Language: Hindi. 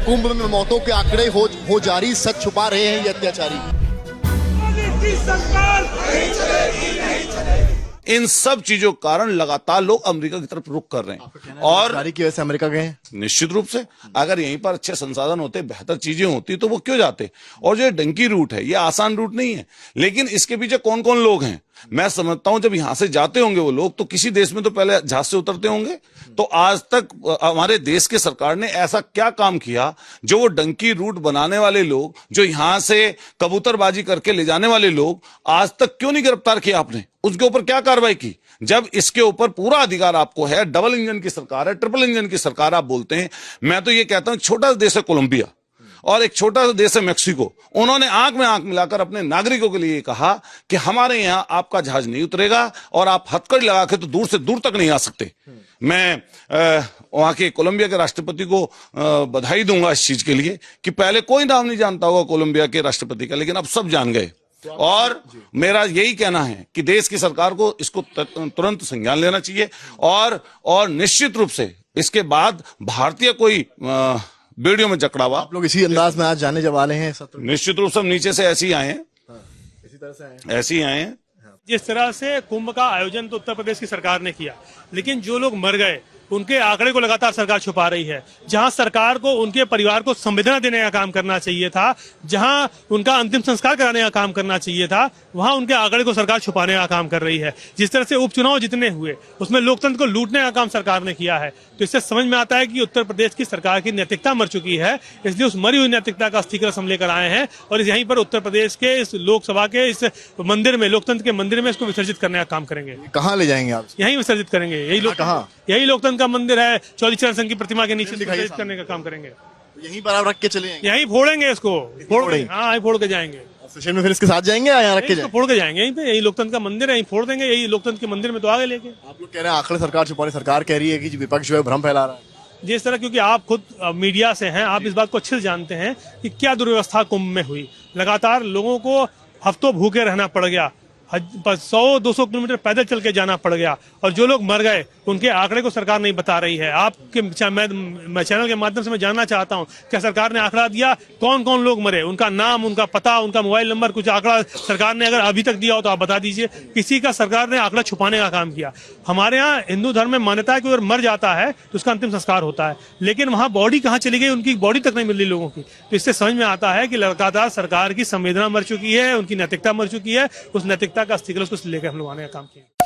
कुंभ में मौतों के आंकड़े हो जारी, सच छुपा रहे हैं ये अत्याचारी। इन सब चीजों के कारण लगातार लोग अमेरिका की तरफ रुख कर रहे हैं और जारी की वजह से अमेरिका गए हैं। निश्चित रूप से अगर यहीं पर अच्छे संसाधन होते, बेहतर चीजें होती तो वो क्यों जाते। और जो डंकी रूट है ये आसान रूट नहीं है, लेकिन इसके पीछे कौन कौन लोग हैं मैं समझता हूं। जब यहां से जाते होंगे वो लोग तो किसी देश में तो पहले जहाज से उतरते होंगे। तो आज तक हमारे देश की सरकार ने ऐसा क्या काम किया जो वो डंकी रूट बनाने वाले लोग, जो यहां से कबूतरबाजी करके ले जाने वाले लोग, आज तक क्यों नहीं गिरफ्तार किया आपने? उसके ऊपर क्या कार्रवाई की? जब इसके ऊपर पूरा अधिकार आपको है, डबल इंजन की सरकार है, ट्रिपल इंजन की सरकार आप बोलते हैं। मैं तो ये कहता हूं छोटा देश है कोलंबिया और एक छोटा सा देश है मेक्सिको, उन्होंने आंख में आंख मिलाकर अपने नागरिकों के लिए कहा कि हमारे यहां आपका जहाज नहीं उतरेगा और आप हथकड़ी लगा के तो दूर से दूर तक नहीं आ सकते। मैं वहां के कोलंबिया के राष्ट्रपति को बधाई दूंगा इस चीज के लिए कि पहले कोई नाम नहीं जानता होगा कोलंबिया के राष्ट्रपति का, लेकिन अब सब जान गए। और मेरा यही कहना है कि देश की सरकार को इसको तुरंत संज्ञान लेना चाहिए और निश्चित रूप से इसके बाद भारतीय कोई वीडियो में जकड़ा हुआ। आप लोग इसी अंदाज में आज जाने जब वाले हैं सत्र? निश्चित रूप से हम नीचे से ऐसे ही आए हैं, इसी तरह से आए हैं। ऐसे ही आए हैं। जिस तरह से कुंभ का आयोजन तो उत्तर प्रदेश की सरकार ने किया, लेकिन जो लोग मर गए उनके आंकड़े को लगातार सरकार छुपा रही है। जहां सरकार को उनके परिवार को संवेदना देने का काम करना चाहिए था, जहां उनका अंतिम संस्कार कराने का काम करना चाहिए था, वहां उनके आंकड़े को सरकार छुपाने का काम कर रही है। जिस तरह से उपचुनाव जितने हुए उसमें लोकतंत्र को लूटने का काम सरकार ने किया है, तो इससे समझ में आता है कि उत्तर प्रदेश की सरकार की नैतिकता मर चुकी है। इसलिए उस मरी हुई नैतिकता का स्टिकर हम लेकर आए हैं और यहीं पर उत्तर प्रदेश के इस लोकसभा के इस मंदिर में, लोकतंत्र के मंदिर में इसको विसर्जित करने का काम करेंगे। कहाँ ले जाएंगे आप? यहीं विसर्जित करेंगे। यही लोकतंत्र का मंदिर है, चौधरी चरण सिंह की प्रतिमा के नीचे विसर्जित करने का काम करेंगे। यहीं पर आप रख के चले जाएंगे? यहीं फोड़ेंगे इसको, हाँ फोड़ के जाएंगे। स्टेशन में फिर इसके साथ जाएंगे या यहाँ रख के जाएंगे? फोड़ के जाएंगे यहीं पे, यही लोकतंत्र का मंदिर है, यहीं फोड़ देंगे। यही लोकतंत्र के मंदिर में तो आगे लेके। आप लोग कह रहे हैं आंकड़े सरकार छुपा रही, सरकार कह रही है कि विपक्ष जो है भ्रम फैला रहा है। जिस तरह, क्योंकि आप खुद मीडिया से हैं, आप इस बात को अच्छे से जानते हैं कि क्या दुर्व्यवस्था कुंभ में हुई। लगातार लोगों को हफ्तों भूखे रहना पड़ गया, 100-200 किलोमीटर पैदल चल के जाना पड़ गया, और जो लोग मर गए उनके आंकड़े को सरकार नहीं बता रही है। आपके मैं चैनल के माध्यम से मैं जानना चाहता हूं, क्या सरकार ने आंकड़ा दिया कौन कौन लोग मरे, उनका नाम, उनका पता, उनका मोबाइल नंबर, कुछ आंकड़ा सरकार ने अगर अभी तक दिया हो तो आप बता दीजिए। किसी का सरकार ने आंकड़ा छुपाने का काम किया। हमारे यहाँ हिंदू धर्म में मान्यता है कि अगर मर जाता है तो उसका अंतिम संस्कार होता है, लेकिन वहां बॉडी कहाँ चली गई, उनकी बॉडी तक नहीं मिल रही लोगों की। तो इससे समझ में आता है कि लगातार सरकार की संवेदना मर चुकी है, उनकी नैतिकता मर चुकी है। उस नैतिकता का स्टिकर उसको लेकर हम लोग आने का काम किया।